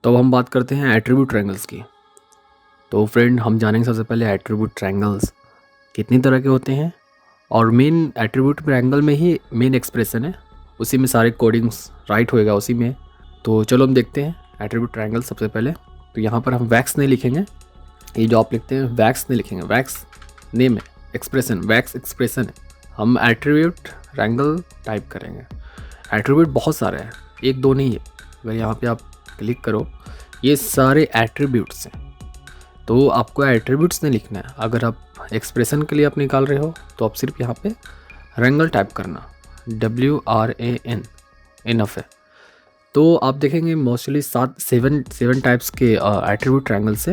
तो अब हम बात करते हैं एट्रीब्यूट ट्रायंगल्स की। तो फ्रेंड, हम जानेंगे सबसे पहले एट्रीब्यूट ट्रायंगल्स कितनी तरह के होते हैं, और मेन एट्रीब्यूट ट्रायंगल में ही मेन एक्सप्रेशन है, उसी में सारे कोडिंग्स राइट होएगा उसी में। तो चलो हम देखते हैं एट्रीब्यूट ट्रायंगल। सबसे पहले तो यहाँ पर हम वैक्स नहीं लिखेंगे, ये जो आप लिखते हैं वैक्स नहीं लिखेंगे, वैक्स नेम है, एक्सप्रेशन वैक्स एक्सप्रेशन है। हम एट्रीब्यूट ट्रायंगल टाइप करेंगे। एट्रीब्यूट बहुत सारे हैं, एक दो नहीं है। अगर यहाँ पे आप क्लिक करो, ये सारे एट्रीब्यूट्स हैं। तो आपको एट्रीब्यूट्स नहीं लिखना है। अगर आप एक्सप्रेशन के लिए आप निकाल रहे हो तो आप सिर्फ यहाँ पे रेंगल टाइप करना, WRAN इनफ है। तो आप देखेंगे मोस्टली सेवन टाइप्स के एट्रीब्यूट ट्रायंगल से।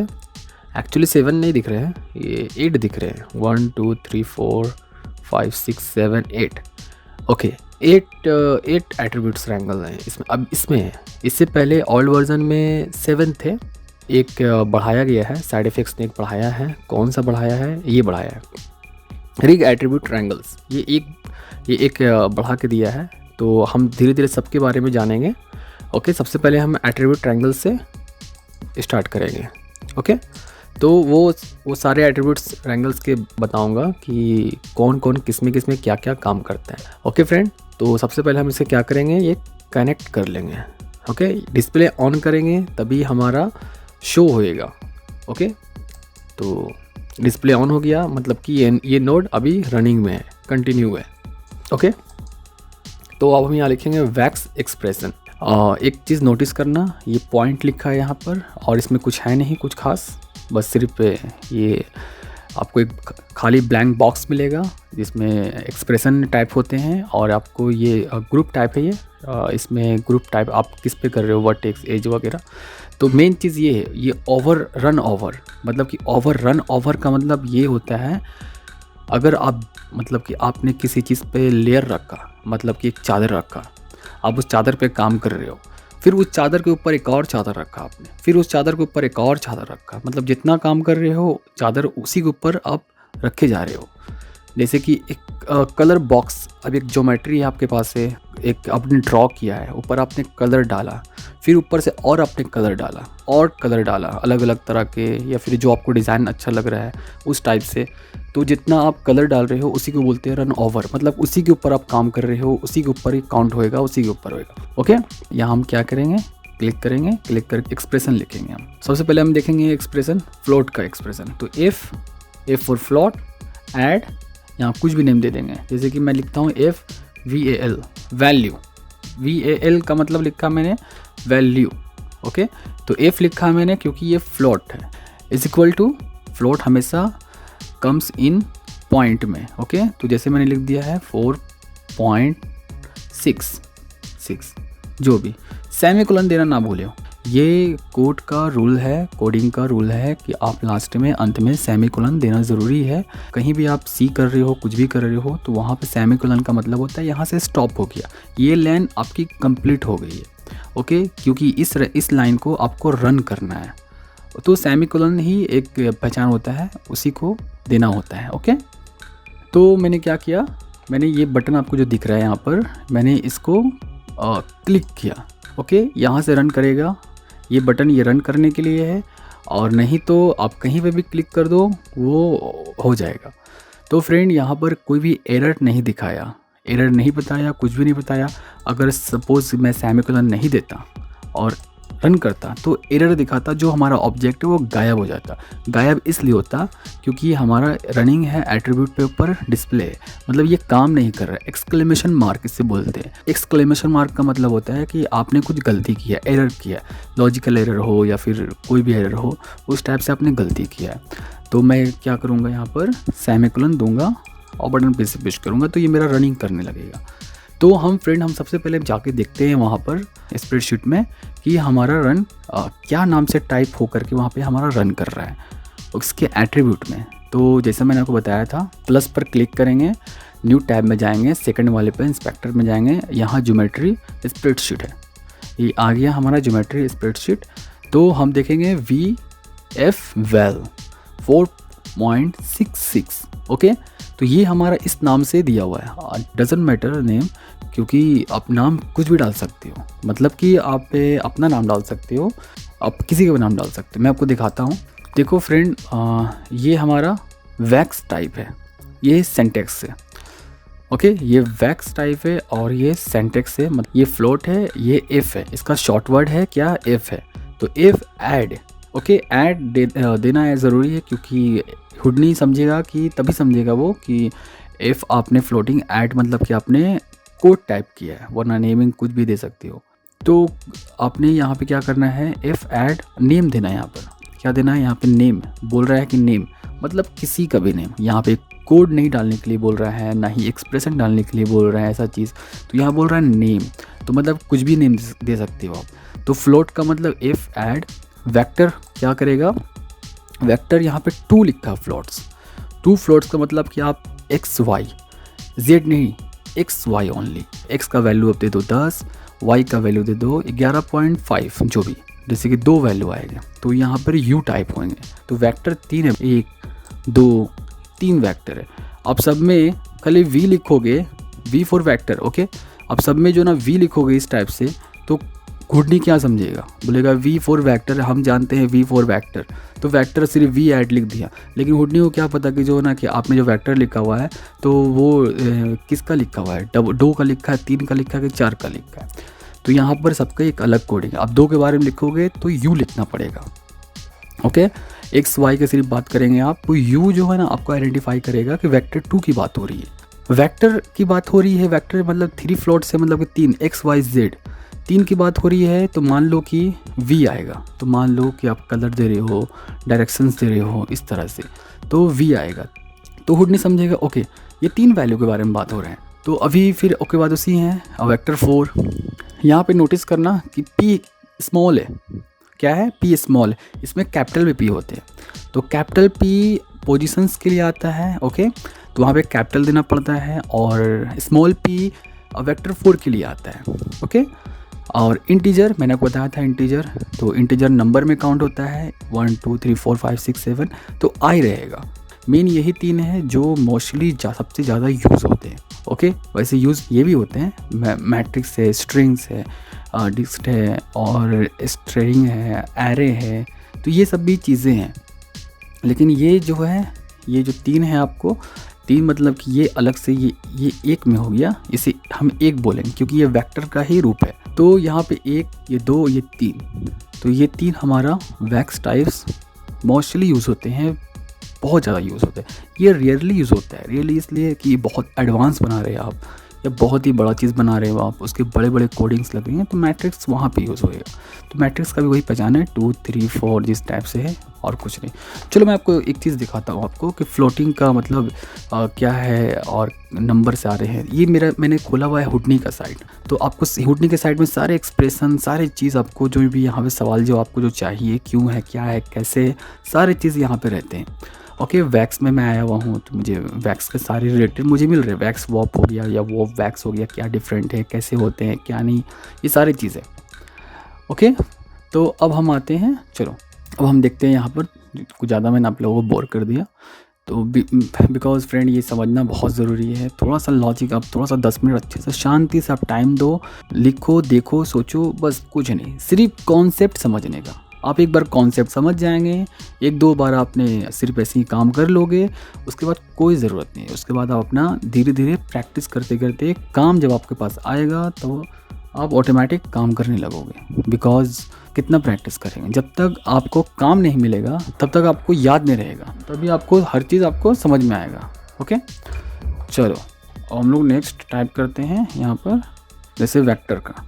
एक्चुअली 7 नहीं दिख रहे हैं, ये 8 दिख रहे हैं। 1 2 3 4 5 6 7 8 ओके, 8 एट्रीब्यूट्स ट्रायंगल हैं इसमें। अब इसमें है, इससे पहले ओल्ड वर्जन में 7 थे, एक बढ़ाया गया है, साइड इफेक्ट्स ने एक बढ़ाया है। कौन सा बढ़ाया है? ये बढ़ाया है रिग एट्रीब्यूट ट्रायंगल्स, ये एक बढ़ा के दिया है। तो हम धीरे धीरे सबके बारे में जानेंगे। ओके, सबसे पहले हम एट्रीब्यूट ट्रायंगल से स्टार्ट करेंगे। ओके, तो वो सारे एट्रीब्यूट्स ट्रायंगल्स के बताऊंगा कि कौन कौन किस में क्या क्या काम करते हैं। ओके फ्रेंड, तो सबसे पहले हम इसे क्या करेंगे, ये कनेक्ट कर लेंगे। ओके, डिस्प्ले ऑन करेंगे तभी हमारा शो होएगा। ओके, तो डिस्प्ले ऑन हो गया, मतलब कि ये नोड अभी रनिंग में है, कंटिन्यू है। ओके, तो अब हम यहाँ लिखेंगे वैक्स एक्सप्रेशन। एक चीज़ नोटिस करना, ये पॉइंट लिखा है यहाँ पर, और इसमें कुछ है नहीं कुछ खास, बस सिर्फ ये आपको एक खाली ब्लैंक बॉक्स मिलेगा जिसमें एक्सप्रेशन टाइप होते हैं, और आपको ये ग्रुप टाइप है। इसमें ग्रुप टाइप आप किस पे कर रहे हो, वर्टेक्स, एज वगैरह। तो मेन चीज़ ये है, ये रन ओवर, मतलब कि रन ओवर का मतलब ये होता है, अगर आप मतलब कि आपने किसी चीज़ पे लेयर रखा, मतलब कि एक चादर रखा, आप उस चादर पे काम कर रहे हो, फिर उस चादर के ऊपर एक और चादर रखा आपने, फिर उस चादर के ऊपर एक और चादर रखा, मतलब जितना काम कर रहे हो चादर उसी के ऊपर आप रखे जा रहे हो। जैसे कि एक कलर बॉक्स, अब एक ज्योमेट्री है आपके पास है, एक आपने ड्रॉ किया है, ऊपर आपने कलर डाला, फिर ऊपर से और आपने कलर डाला अलग अलग तरह के, या फिर जो आपको डिज़ाइन अच्छा लग रहा है उस टाइप से। तो जितना आप कलर डाल रहे हो उसी को बोलते हैं रन ओवर, मतलब उसी के ऊपर आप काम कर रहे हो, उसी के ऊपर ही काउंट होएगा, उसी के ऊपर होएगा। ओके, यहाँ हम क्या करेंगे, क्लिक करके एक्सप्रेशन लिखेंगे। हम सबसे पहले हम देखेंगे एक्सप्रेशन, फ्लोट का एक्सप्रेशन। तो एफ फॉर फ्लोट, ऐड, यहाँ कुछ भी नेम दे देंगे, जैसे कि मैं लिखता हूँ FVAL वैल्यू, VAL का मतलब लिखा मैंने वैल्यू। ओके, तो F लिखा मैंने क्योंकि ये फ्लोट है, इज इक्वल टू, फ्लोट हमेशा कम्स इन पॉइंट में। ओके, तो जैसे मैंने लिख दिया है 4.66, जो भी, सेमीकोलन देना ना भूलियो। ये कोड का रूल है, कोडिंग का रूल है कि आप लास्ट में अंत में सेमीकोलन देना ज़रूरी है। कहीं भी आप सी कर रहे हो, कुछ भी कर रहे हो, तो वहाँ पे सेमीकोलन का मतलब होता है यहाँ से स्टॉप हो गया, ये लाइन आपकी कंप्लीट हो गई है। ओके, क्योंकि इस लाइन को आपको रन करना है, तो सेमीकोलन ही एक पहचान होता है, उसी को देना होता है। ओके, तो मैंने क्या किया, मैंने ये बटन आपको जो दिख रहा है यहाँ पर, मैंने इसको क्लिक किया। ओके, यहाँ से रन करेगा, ये बटन ये रन करने के लिए है, और नहीं तो आप कहीं पे भी क्लिक कर दो वो हो जाएगा। तो फ्रेंड, यहाँ पर कोई भी एरर नहीं दिखाया, एरर नहीं बताया, कुछ भी नहीं बताया। अगर सपोज़ मैं सेमीकोलन नहीं देता और रन करता तो एरर दिखाता, जो हमारा ऑब्जेक्ट है वो गायब हो जाता। गायब इसलिए होता क्योंकि हमारा रनिंग है एट्रीब्यूट पे ऊपर डिस्प्ले है, मतलब ये काम नहीं कर रहा है। एक्सक्लेमेशन मार्क इससे बोलते हैं। एक्सक्लेमेशन मार्क का मतलब होता है कि आपने कुछ गलती किया, एरर किया, लॉजिकल एरर हो या फिर कोई भी एरर हो, उस टाइप से आपने गलती किया है। तो मैं क्या करूँगा, यहाँ पर सेमीकोलन दूंगा और बटन पे से पुश करूँगा, तो ये मेरा रनिंग करने लगेगा। तो हम सबसे पहले जाके देखते हैं वहाँ पर स्प्रेडशीट में कि हमारा रन क्या नाम से टाइप हो करके वहाँ पे हमारा रन कर रहा है उसके एट्रीब्यूट में। तो जैसे मैंने आपको बताया था, प्लस पर क्लिक करेंगे, न्यू टैब में जाएंगे, सेकंड वाले पे इंस्पेक्टर में जाएंगे, यहाँ ज्योमेट्री स्प्रेडशीट है, ये आ गया हमारा ज्योमेट्री स्प्रेडशीट। तो हम देखेंगे VFVAL 4.66। ओके, तो ये हमारा इस नाम से दिया हुआ है, डजंट मैटर नेम, क्योंकि आप नाम कुछ भी डाल सकते हो, मतलब कि आप अपना नाम डाल सकते हो, आप किसी का भी नाम डाल सकते हैं। मैं आपको दिखाता हूँ। देखो फ्रेंड, ये हमारा वैक्स टाइप है, ये सिंटैक्स है। ओके, ये वैक्स टाइप है और ये सिंटैक्स है, मतलब ये फ्लोट है, ये इफ़ है, इसका शॉर्ट वर्ड है क्या, इफ़ है। तो इफ़ ऐड, ओके, ऐड देना है ज़रूरी है, क्योंकि हुडनी समझेगा कि तभी समझेगा वो कि इफ़ आपने फ्लोटिंग ऐड मतलब कि आपने कोड टाइप किया है, वरना नेमिंग कुछ भी दे सकते हो। तो आपने यहाँ पे क्या करना है, इफ़ ऐड नेम देना है। यहाँ पर क्या देना है, यहाँ पे नेम बोल रहा है कि नेम मतलब किसी का भी नेम। यहाँ पे कोड नहीं डालने के लिए बोल रहा है, ना ही एक्सप्रेशन डालने के लिए बोल रहा है ऐसा चीज़। तो यहाँ बोल रहा है नेम, तो मतलब कुछ भी नेम दे सकते हो आप। तो फ्लोट का मतलब इफ़ ऐड वेक्टर क्या करेगा, वेक्टर यहाँ पे 2 लिखा है फ्लोट्स। 2 फ्लोट्स का मतलब कि आप एक्स वाई, जेड नहीं, एक्स वाई ओनली। एक्स का वैल्यू आप दे दो 10, वाई का वैल्यू दे दो 11.5, जो भी, जैसे कि 2 वैल्यू आएंगे तो यहाँ पर यू टाइप होंगे। तो वेक्टर 3 है, 1 2 3 वेक्टर है। अब सब में खाली वी लिखोगे, वी फॉर वेक्टर, ओके। अब सब में जो ना वी लिखोगे इस टाइप से, तो हुडनी क्या समझेगा, बोलेगा वी फॉर वेक्टर, हम जानते हैं वी फॉर वेक्टर, तो वेक्टर सिर्फ वी ऐड लिख दिया। लेकिन हुडनी को क्या पता कि जो ना कि आपने जो वेक्टर लिखा हुआ है तो वो किसका लिखा हुआ है, 2 का लिखा है, 3 का लिखा है कि 4 का लिखा है। तो यहाँ पर सबका एक अलग कोडिंग है। अब 2 के बारे में लिखोगे तो यू लिखना पड़ेगा, ओके। एक्स वाई की सिर्फ बात करेंगे आप, तो यू जो है ना आपको आइडेंटिफाई करेगा कि वेक्टर 2 की बात हो रही है। वेक्टर की बात हो रही है, वेक्टर मतलब 3 फ्लोट से मतलब कि 3 एक्स वाई जेड, 3 की बात हो रही है। तो मान लो कि वी आएगा, तो मान लो कि आप कलर दे रहे हो, डायरेक्शंस दे रहे हो इस तरह से, तो वी आएगा। तो हुड नहीं समझेगा ओके ये 3 वैल्यू के बारे में बात हो रहे हैं। तो अभी फिर ओके बात उसी है। वेक्टर 4, यहाँ पे नोटिस करना कि पी स्मॉल है, क्या है, पी स्मॉल, इसमें कैपिटल में पी होते हैं। तो कैपिटल पी पोजीशंस के लिए आता है, ओके, तो वहाँ पे कैपिटल देना पड़ता है। और स्मॉल पी वेक्टर 4 के लिए आता है, ओके। और इंटीजर मैंने आपको बताया था, इंटीजर, तो इंटीजर नंबर में काउंट होता है 1 2 3 4 5 6 7, तो आई रहेगा। मेन यही 3 है जो मोस्टली सबसे ज़्यादा यूज़ होते हैं, ओके। वैसे यूज़ ये भी होते हैं, मैट्रिक्स है, स्ट्रिंग्स है, डिस्ट है, और स्ट्रिंग है, एरे है, तो ये सब भी चीज़ें हैं। लेकिन ये जो है, ये जो 3 है आपको 3 मतलब कि ये अलग से ये एक में हो गया, इसे हम एक बोलेंगे क्योंकि ये वेक्टर का ही रूप है। तो यहाँ पे 1, ये 2, ये 3, तो ये 3 हमारा वैक्स टाइप्स मोस्टली यूज़ होते हैं, बहुत ज़्यादा यूज़ होता है। ये रियरली यूज़ होता है, रियरली इसलिए कि बहुत एडवांस बना रहे हैं आप, या बहुत ही बड़ा चीज़ बना रहे हो आप, उसके बड़े बड़े कोडिंग्स लगेंगे तो मैट्रिक्स वहाँ पे यूज़ होएगा। तो मैट्रिक्स का भी वही पहचान है, 2 3 4 जिस टाइप से है, और कुछ नहीं। चलो मैं आपको एक चीज़ दिखाता हूँ आपको कि फ्लोटिंग का मतलब क्या है और नंबर से आ रहे हैं। ये मैंने खोला हुआ है हुडनी का साइट, तो आपको हुडनी के साइट में सारे एक्सप्रेशन, सारे चीज़ आपको जो भी यहाँ पे सवाल जो आपको जो चाहिए, क्यों है, क्या है, कैसे, सारे चीज़ यहाँ पे रहते हैं, ओके। वैक्स में मैं आया हुआ हूँ तो मुझे वैक्स के सारे रिलेटेड मुझे मिल रहे हैं। वैक्स वॉप हो गया या वॉप वैक्स हो गया, क्या डिफरेंट है, कैसे होते हैं, क्या नहीं, ये सारी चीज़ें, ओके। तो अब हम आते हैं, चलो अब हम देखते हैं यहाँ पर। कुछ ज़्यादा मैंने आप लोगों को बोर कर दिया, तो बिकॉज फ्रेंड ये समझना बहुत ज़रूरी है। थोड़ा सा लॉजिक, आप थोड़ा सा 10 मिनट अच्छे से शांति से आप टाइम दो, लिखो, देखो, सोचो, बस कुछ नहीं, सिर्फ कॉन्सेप्ट समझने का। आप एक बार कॉन्सेप्ट समझ जाएंगे, 1-2 बार आपने सिर्फ ऐसे ही काम कर लोगे, उसके बाद कोई ज़रूरत नहीं है। उसके बाद आप अपना धीरे धीरे प्रैक्टिस करते करते काम जब आपके पास आएगा तो आप ऑटोमेटिक काम करने लगोगे। बिकॉज कितना प्रैक्टिस करेंगे, जब तक आपको काम नहीं मिलेगा तब तक आपको याद नहीं रहेगा, तभी आपको हर चीज़ आपको समझ में आएगा, ओके। चलो हम लोग नेक्स्ट टाइप करते हैं यहाँ पर, जैसे वेक्टर का,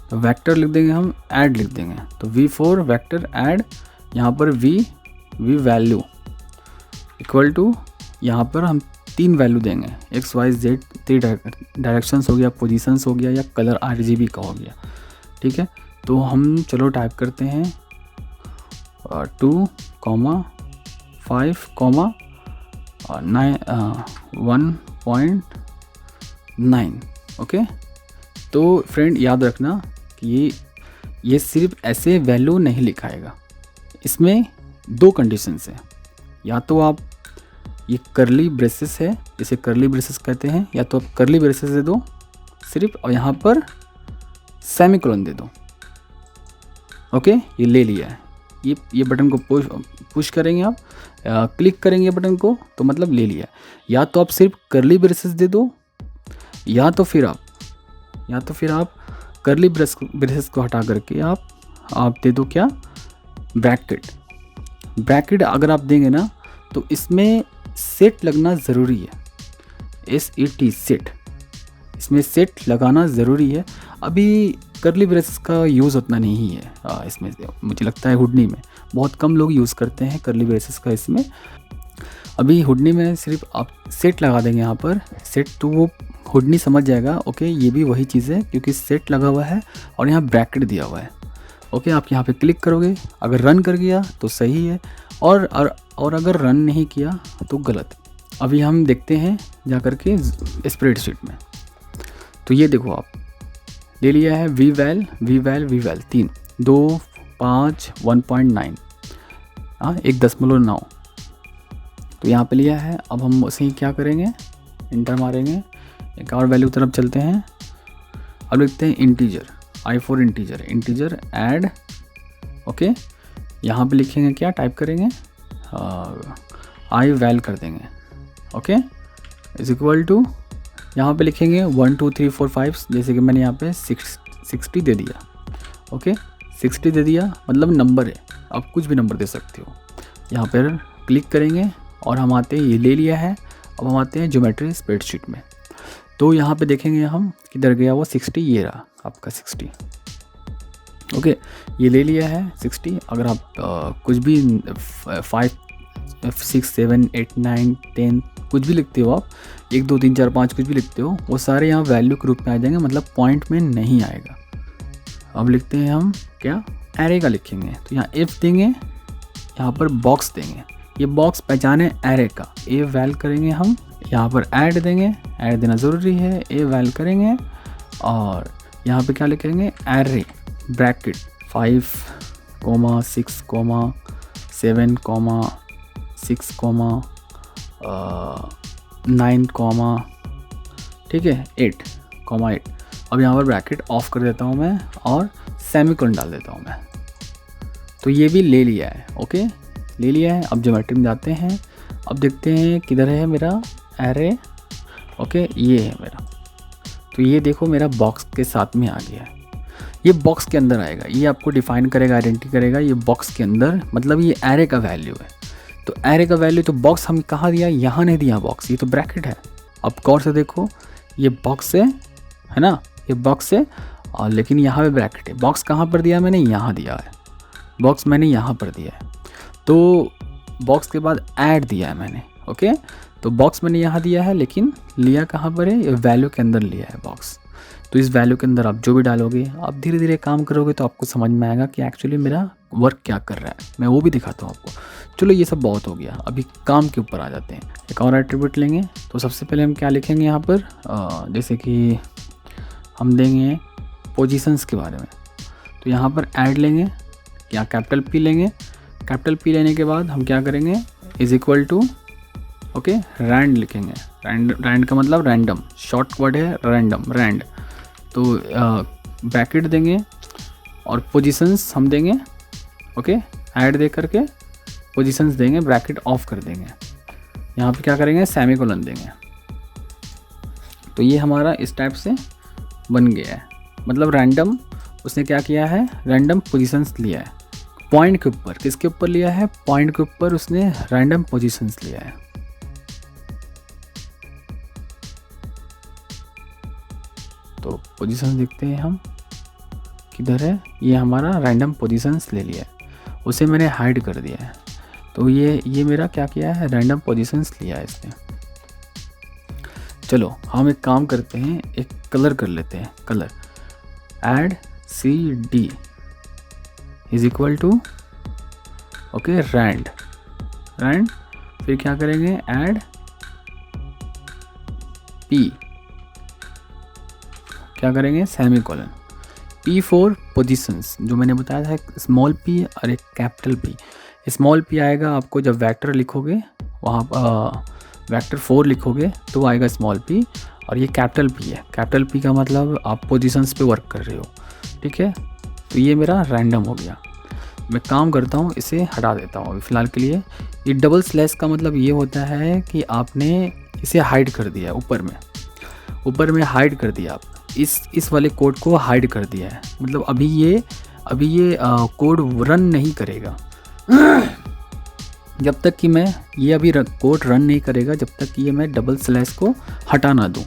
तो वेक्टर लिख देंगे हम, ऐड लिख देंगे, तो v4 वेक्टर ऐड, यहाँ पर v वैल्यू इक्वल टू, यहाँ पर हम 3 वैल्यू देंगे, x y z, 3 डायरेक्शंस हो गया, पोजीशंस हो गया, या कलर RGB का हो गया, ठीक है। तो हम चलो टाइप करते हैं 2, 5, 1.9, ओके। तो फ्रेंड याद रखना कि ये सिर्फ ऐसे वैल्यू नहीं लिखाएगा, इसमें 2 कंडीशंस हैं। या तो आप ये करली ब्रेसेस है, इसे करली ब्रेसेस कहते हैं, या तो आप करली ब्रेसेस दे दो सिर्फ, और यहाँ पर सेमीकोलन दे दो, ओके, ये ले लिया है। ये बटन को पुश करेंगे आप, क्लिक करेंगे बटन को, तो मतलब ले लिया। या तो आप सिर्फ कर्ली ब्रेसेस दे दो, या तो फिर आप कर्ली ब्रेसेस को हटा करके आप दे दो क्या, ब्रैकेट अगर आप देंगे ना तो इसमें सेट लगना ज़रूरी है, SET सेट, इसमें सेट लगाना ज़रूरी है। अभी कर्ली ब्रेसेस का यूज़ उतना नहीं है इसमें, मुझे लगता है हुडनी में बहुत कम लोग यूज़ करते हैं कर्ली ब्रेसेस का इसमें। अभी हुडनी में सिर्फ आप सेट लगा देंगे यहाँ पर, सेट, तो वो हुडनी समझ जाएगा ओके ये भी वही चीज़ है, क्योंकि सेट लगा हुआ है और यहाँ ब्रैकेट दिया हुआ है। ओके, आप यहाँ पे क्लिक करोगे, अगर रन कर गया तो सही है, और अगर रन नहीं किया तो गलत। अभी हम देखते हैं जा कर के स्प्रेडशीट में, तो ये देखो आप ले लिया है वी वैल 3, 2, 5, 1.9, 1.9, तो यहाँ पे लिया है। अब हम उसे ही क्या करेंगे, इंटर मारेंगे, एक और वैल्यू तरफ चलते हैं। अब लिखते हैं integer, I4 integer add. Okay, यहाँ पे लिखेंगे क्या, टाइप करेंगे आई वैल कर देंगे। ओके, इज इक्वल टू, यहाँ पे लिखेंगे 1 2 3 4 5, जैसे कि मैंने यहाँ पे 60 दे दिया। ओके, 60 दे दिया, मतलब नंबर है, आप कुछ भी नंबर दे सकते हो। यहाँ पर क्लिक करेंगे और हम आते हैं, ये ले लिया है। अब हम आते हैं ज्योमेट्री स्प्रेडशीट में, तो यहाँ पे देखेंगे हम किधर गया वो 60, ये रहा आपका 60। ओके, ये ले लिया है 60। अगर आप कुछ भी 5 6 7 8 9 10 कुछ भी लिखते हो, आप 1 2 3 4 5 कुछ भी लिखते हो, वो सारे यहाँ वैल्यू के रूप में आ जाएंगे, मतलब पॉइंट में नहीं आएगा। अब लिखते हैं हम क्या, एरे का लिखेंगे, तो यहाँ F देंगे, यहाँ पर बॉक्स देंगे, ये बॉक्स पहचाने एरे का, ए वैल करेंगे हम, यहाँ पर ऐड देंगे, ऐड देना ज़रूरी है, ए वैल करेंगे, और यहाँ पे क्या लिखेंगे, एरे ब्रैकेट 5, 6, 7, 6, 9, ठीक है, 8, 8। अब यहाँ पर ब्रैकेट ऑफ कर देता हूँ मैं और सेमीकोलन डाल देता हूँ मैं, तो ये भी ले लिया है। ओके, ले लिया है। अब ज्योमेट्री में जाते हैं, अब देखते हैं किधर है मेरा एरे। ओके, ये है मेरा, तो ये देखो मेरा बॉक्स के साथ में आ गया है, ये बॉक्स के अंदर आएगा, ये आपको डिफाइन करेगा, आइडेंटिटी करेगा, ये बॉक्स के अंदर, मतलब ये एरे का वैल्यू है। तो एरे का वैल्यू, तो बॉक्स हम कहाँ दिया, यहाँ नहीं दिया बॉक्स, ये तो ब्रैकेट है। अब गौर से देखो, ये बॉक्स है ना, ये बॉक्स है, और लेकिन यहाँ पे ब्रैकेट है। बॉक्स कहाँ पर दिया मैंने, यहाँ दिया है, बॉक्स मैंने यहाँ पर दिया है, तो बॉक्स के बाद ऐड दिया है मैंने। ओके, तो बॉक्स मैंने यहाँ दिया है, लेकिन लिया कहाँ पर है, ये वैल्यू के अंदर लिया है बॉक्स। तो इस वैल्यू के अंदर आप जो भी डालोगे, आप धीरे धीरे काम करोगे तो आपको समझ में आएगा कि एक्चुअली मेरा वर्क क्या कर रहा है। मैं वो भी दिखाता हूँ आपको। चलो, ये सब बहुत हो गया, अभी काम के ऊपर आ जाते हैं। एक और एट्रीब्यूट लेंगे, तो सबसे पहले हम क्या लिखेंगे यहाँ पर, जैसे कि हम देंगे पोजीशंस के बारे में, तो यहाँ पर ऐड लेंगे, या कैपिटल P लेंगे। कैपिटल P लेने के बाद हम क्या करेंगे, is equal to, okay, rand लिखेंगे। रैंड का मतलब रैंडम, शॉर्ट वर्ड है रैंडम, रैंड। तो ब्रैकेट देंगे और पोजीशंस हम देंगे। ओके, ऐड दे करके पोजीशंस देंगे, ब्रैकेट ऑफ कर देंगे। यहाँ पे क्या करेंगे, सेमीकोलन देंगे। तो ये हमारा इस टाइप से बन गया है, मतलब रैंडम, उसने क्या किया है, रैंडम पोजीशंस लिया है पॉइंट के ऊपर। किसके ऊपर लिया है, पॉइंट के ऊपर उसने रैंडम पोजीशंस लिया है। तो पोजीशंस देखते हैं हम किधर है, ये हमारा रैंडम पोजीशंस ले लिया है, उसे मैंने हाइड कर दिया है। तो ये मेरा क्या किया है, रैंडम पोजीशंस लिया है इसने। चलो, हम एक काम करते हैं, एक कलर कर लेते हैं, colour add CD is equal to, okay, rand, फिर क्या करेंगे, ऐड P, क्या करेंगे, सेमीकोलन, P4 पोजीशंस, जो मैंने बताया था, एक स्मॉल p और एक कैपिटल P। स्मॉल p आएगा आपको जब वेक्टर लिखोगे, वहाँ वेक्टर 4 लिखोगे तो आएगा स्मॉल p, और ये कैपिटल P है। कैपिटल P का मतलब आप पोजीशंस पे वर्क कर रहे हो, ठीक है। तो ये मेरा रैंडम हो गया। मैं काम करता हूँ, इसे हटा देता हूँ अभी फ़िलहाल के लिए। ये डबल स्लैश का मतलब ये होता है कि आपने इसे हाइड कर दिया, ऊपर में हाइड कर दिया, आप इस वाले कोड को हाइड कर दिया है। मतलब अभी ये कोड रन नहीं करेगा जब तक कि मैं ये अभी कोड रन नहीं करेगा, जब तक कि ये मैं डबल स्लैश को हटा ना दूँ।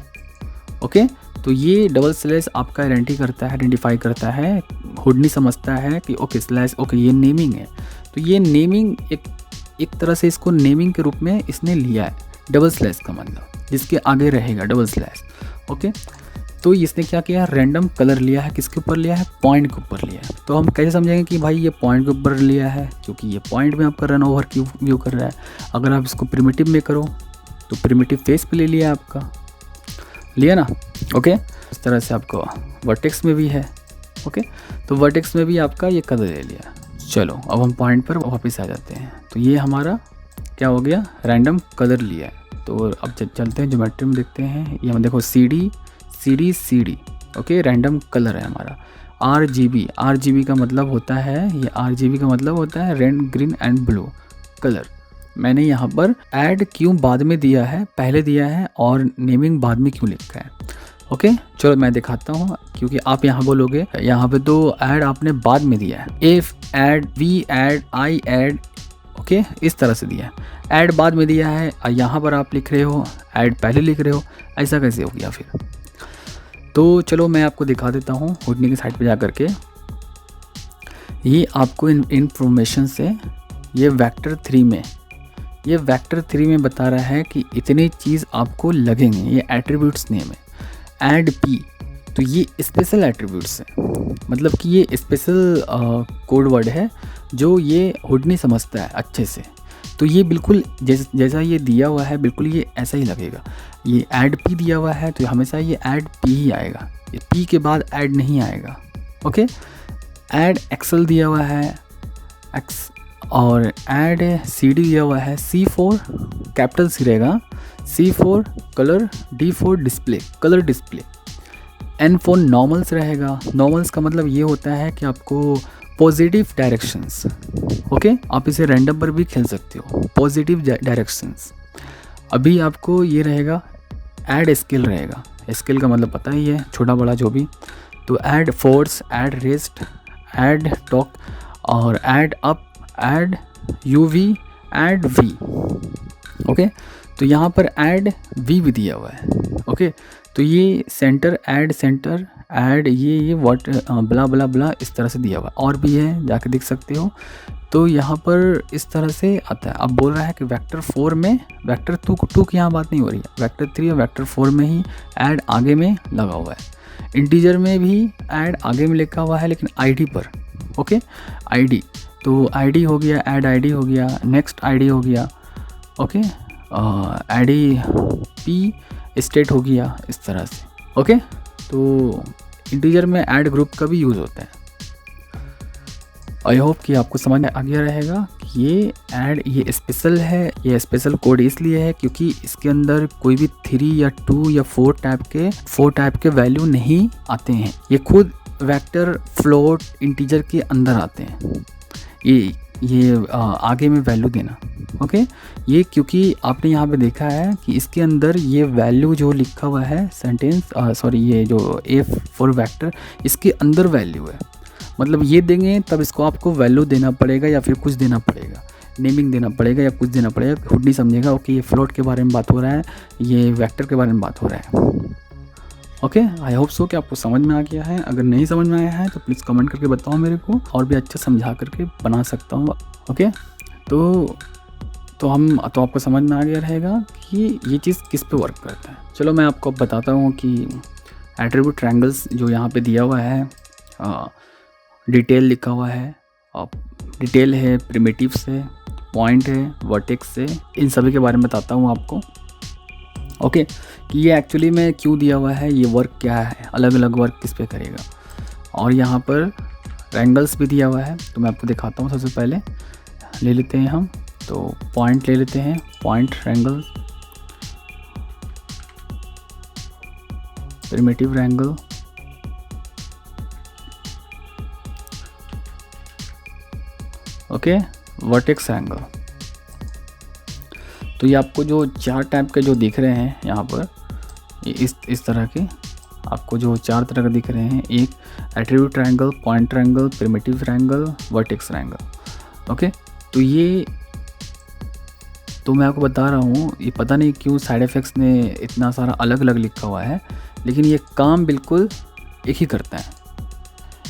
ओके, तो ये डबल स्लैश आपका आइडेंटिफाई करता है, हुडनी समझता है कि ओके स्लैश, ओके ये नेमिंग है। तो ये नेमिंग एक तरह से इसको नेमिंग के रूप में इसने लिया है, डबल स्लैश का मतलब जिसके आगे रहेगा डबल स्लैश। ओके, तो इसने क्या किया, रैंडम कलर लिया है, किसके ऊपर लिया है, पॉइंट के ऊपर लिया है। तो हम कैसे समझेंगे कि भाई ये पॉइंट के ऊपर लिया है, क्योंकि ये पॉइंट में आपका रन ओवर क्यों व्यू कर रहा है। अगर आप इसको प्रिमिटिव में करो तो प्रिमिटिव फेस पे ले लिया आपका, लिया ना। ओके, इस तरह से आपको वर्टेक्स में भी है। ओके, तो वर्टेक्स में भी आपका ये कलर ले लिया। चलो अब हम पॉइंट पर वापस आ जाते हैं। तो ये हमारा क्या हो गया, रैंडम कलर लिया है। तो अब चलते हैं ज्योमेट्री में, देखते हैं। ये हम देखो CD। ओके, रैंडम कलर है हमारा। RGB का मतलब होता है, ये RGB का मतलब होता है red, green and blue colour. मैंने यहाँ पर ऐड क्यों बाद में दिया है, पहले दिया है, और नेमिंग बाद में क्यों लिखा है। ओके, चलो मैं दिखाता हूँ, क्योंकि आप यहाँ बोलोगे यहाँ पे तो ऐड आपने बाद में दिया है, if add, we add, I add. Okay, इस तरह से दिया है, ऐड बाद में दिया है, यहाँ पर आप लिख रहे हो ऐड पहले लिख रहे हो, ऐसा कैसे हो गया फिर। तो चलो मैं आपको दिखा देता हूँ हुडनी की साइड पे जा करके। ये आपको इन्फॉर्मेशन से ये वेक्टर 3 में बता रहा है कि इतनी चीज़ आपको लगेंगे। ये एट्रीब्यूट्स नेम है, ऐड P, तो ये स्पेशल एट्रीब्यूट्स है, मतलब कि ये स्पेशल कोड वर्ड है जो ये हुडनी समझता है अच्छे से। तो ये बिल्कुल जैसा ये दिया हुआ है, बिल्कुल ये ऐसा ही लगेगा। ये ऐड P दिया हुआ है तो हमेशा ये ऐड P ही आएगा, ये P के बाद ऐड नहीं आएगा। ओके, ऐड एक्सेल दिया हुआ है, एक्स, और ऐड CD दिया हुआ है, C4 कैपिटल C रहेगा, C4 colour, D4 display, colour display, N4 normals रहेगा। नॉर्मल्स का मतलब ये होता है कि आपको पॉजिटिव डायरेक्शंस। ओके, आप इसे रैंडम पर भी खेल सकते हो, पॉजिटिव डायरेक्शंस। अभी आपको ये रहेगा, ऐड स्केल रहेगा, स्केल का मतलब पता ही है, छोटा बड़ा जो भी। तो add force, add rest, add talk, और add up, add UV, add V। Okay, तो यहाँ पर ऐड V भी दिया हुआ है। ओके, तो ये सेंटर, ऐड सेंटर, ऐड ये व्हाट ब्ला ब्ला ब्ला, इस तरह से दिया हुआ है। और भी है, जाके देख सकते हो। तो यहाँ पर इस तरह से आता है। अब बोल रहा है कि वेक्टर 4 में, वेक्टर 2 की यहाँ बात नहीं हो रही है, वेक्टर 3 और वेक्टर 4 में ही ऐड आगे में लगा हुआ है। इंटीजर में भी ऐड आगे में लिखा हुआ है, लेकिन ID पर। ओके, ID, तो ID हो गया, ऐड ID हो गया, नेक्स्ट ID हो गया। ओके, ID P स्टेट हो गया, इस तरह से। ओके, तो इंटीजर में ऐड ग्रुप का भी यूज़ होता है। आई होप कि आपको समझ में आ गया रहेगा कि ये ऐड, ये स्पेशल है, ये स्पेशल कोड इसलिए है क्योंकि इसके अंदर कोई भी 3 या 2 या 4 टाइप के वैल्यू नहीं आते हैं। ये खुद वेक्टर, फ्लोट, इंटीजर के अंदर आते हैं। ये आगे में वैल्यू देना। ओके, ये क्योंकि आपने यहाँ पे देखा है कि इसके अंदर ये वैल्यू जो लिखा हुआ है ये जो A4 वेक्टर, इसके अंदर वैल्यू है। मतलब ये देंगे तब इसको आपको वैल्यू देना पड़ेगा, या फिर कुछ देना पड़ेगा, नेमिंग देना पड़ेगा, या कुछ देना पड़ेगा। खुद नहीं समझेगा ओके ये फ्लोट के बारे में बात हो रहा है, ये वेक्टर के बारे में बात हो रहा है। ओके, आई होप सो कि आपको समझ में आ गया है। अगर नहीं समझ में आया है तो प्लीज़ कमेंट करके बताओ मेरे को, और भी अच्छा समझा करके बना सकता हूँ। ओके, तो आपको समझ में आ गया रहेगा कि ये चीज़ किस पे वर्क करता है। चलो मैं आपको बताता हूँ कि एट्रीब्यूट ट्रायंगल्स जो यहाँ पे दिया हुआ है, डिटेल लिखा हुआ है, डिटेल है, प्रिमिटिव्स है, पॉइंट है, वर्टेक्स है, इन सभी के बारे में बताता हूँ आपको। ओके, कि ये एक्चुअली में क्यों दिया हुआ है, ये वर्क क्या है, अलग अलग वर्क किस पे करेगा। और यहाँ पर ट्रायंगल्स भी दिया हुआ है, तो मैं आपको दिखाता हूँ। सबसे पहले ले लेते हैं हम, तो पॉइंट ले लेते हैं, point triangle, primitive triangle, okay, vertex angle. तो ये आपको जो 4 टाइप के जो दिख रहे हैं यहाँ पर, ये इस तरह के आपको जो 4 तरह के दिख रहे हैं, एक attribute triangle, point triangle, primitive triangle, vertex triangle. Okay, तो ये तो मैं आपको बता रहा हूँ, ये पता नहीं क्यों साइड इफ़ेक्ट्स ने इतना सारा अलग अलग लिखा हुआ है, लेकिन ये काम बिल्कुल एक ही करता है।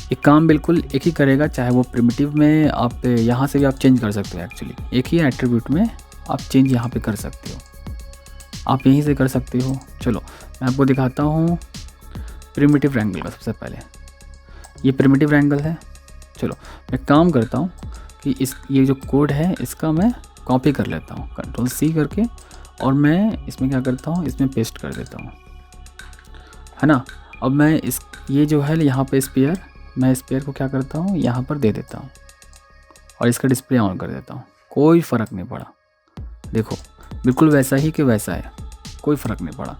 ये काम बिल्कुल एक ही करेगा, चाहे वो प्रिमिटिव में आप यहाँ से भी आप चेंज कर सकते हो। एक्चुअली एक ही एट्रीब्यूट में आप चेंज यहाँ पे कर सकते हो, आप यहीं से कर सकते हो। चलो मैं आपको दिखाता हूँ प्रिमिटिव ट्रायंगल का। सबसे पहले ये प्रिमिटिव ट्रायंगल है। चलो मैं काम करता हूँ कि ये जो कोड है इसका मैं कॉपी कर लेता हूँ Ctrl+C करके, और मैं इसमें क्या करता हूँ, इसमें पेस्ट कर देता हूँ, है ना। अब मैं ये जो है यहाँ पे स्पेयर, मैं स्पेयर को क्या करता हूँ यहाँ पर दे देता हूँ और इसका डिस्प्ले ऑन कर देता हूँ। कोई फ़र्क नहीं पड़ा, देखो बिल्कुल वैसा ही कि वैसा है, कोई फ़र्क नहीं पड़ा।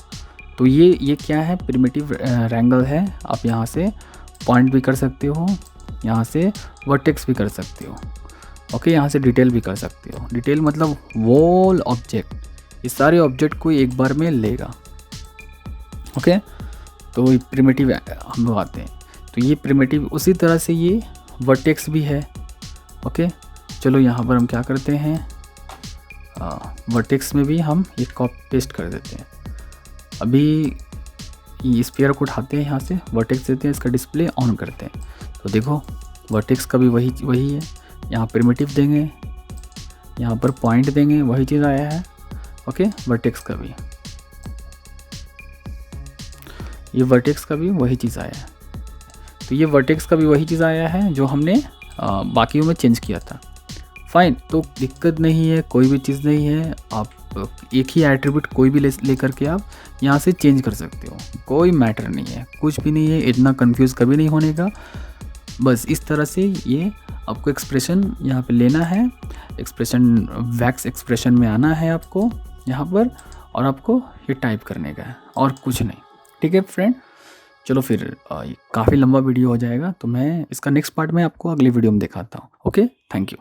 तो ये क्या है, प्रिमिटिव ट्रायंगल है। आप यहाँ से पॉइंट भी कर सकते हो, यहाँ से वर्टेक्स भी कर सकते हो। ओके, यहाँ से डिटेल भी कर सकते हो। डिटेल मतलब वॉल ऑब्जेक्ट, ये सारे ऑब्जेक्ट को एक बार में लेगा। ओके, तो ये प्रिमिटिव हम लोग आते हैं, तो ये प्रिमिटिव उसी तरह से ये वर्टेक्स भी है। ओके, चलो यहाँ पर हम क्या करते हैं, वर्टेक्स में भी हम ये कॉपी पेस्ट कर देते हैं। अभी स्फीयर को उठाते हैं, यहाँ से वर्टेक्स देते हैं, इसका डिस्प्ले ऑन करते हैं। तो देखो वर्टेक्स का भी वही है, यहाँ प्रिमिटिव देंगे, यहाँ पर पॉइंट देंगे, वही चीज़ आया है। ओके, वर्टेक्स का भी, ये वर्टेक्स का भी वही चीज़ आया है। तो ये वर्टेक्स का भी वही चीज़ आया है जो हमने बाकियों में चेंज किया था। फाइन, तो दिक्कत नहीं है, कोई भी चीज़ नहीं है। आप एक ही एट्रीब्यूट कोई भी लेकर के आप यहाँ से चेंज कर सकते हो, कोई मैटर नहीं है, कुछ भी नहीं है, इतना कंफ्यूज कभी नहीं होने का। बस इस तरह से ये आपको एक्सप्रेशन यहाँ पे लेना है, एक्सप्रेशन वैक्स एक्सप्रेशन में आना है आपको यहाँ पर, और आपको ये टाइप करने का है और कुछ नहीं। ठीक है फ्रेंड, चलो फिर काफ़ी लंबा वीडियो हो जाएगा, तो मैं इसका नेक्स्ट पार्ट में आपको अगली वीडियो में दिखाता हूँ। Okay, thank you.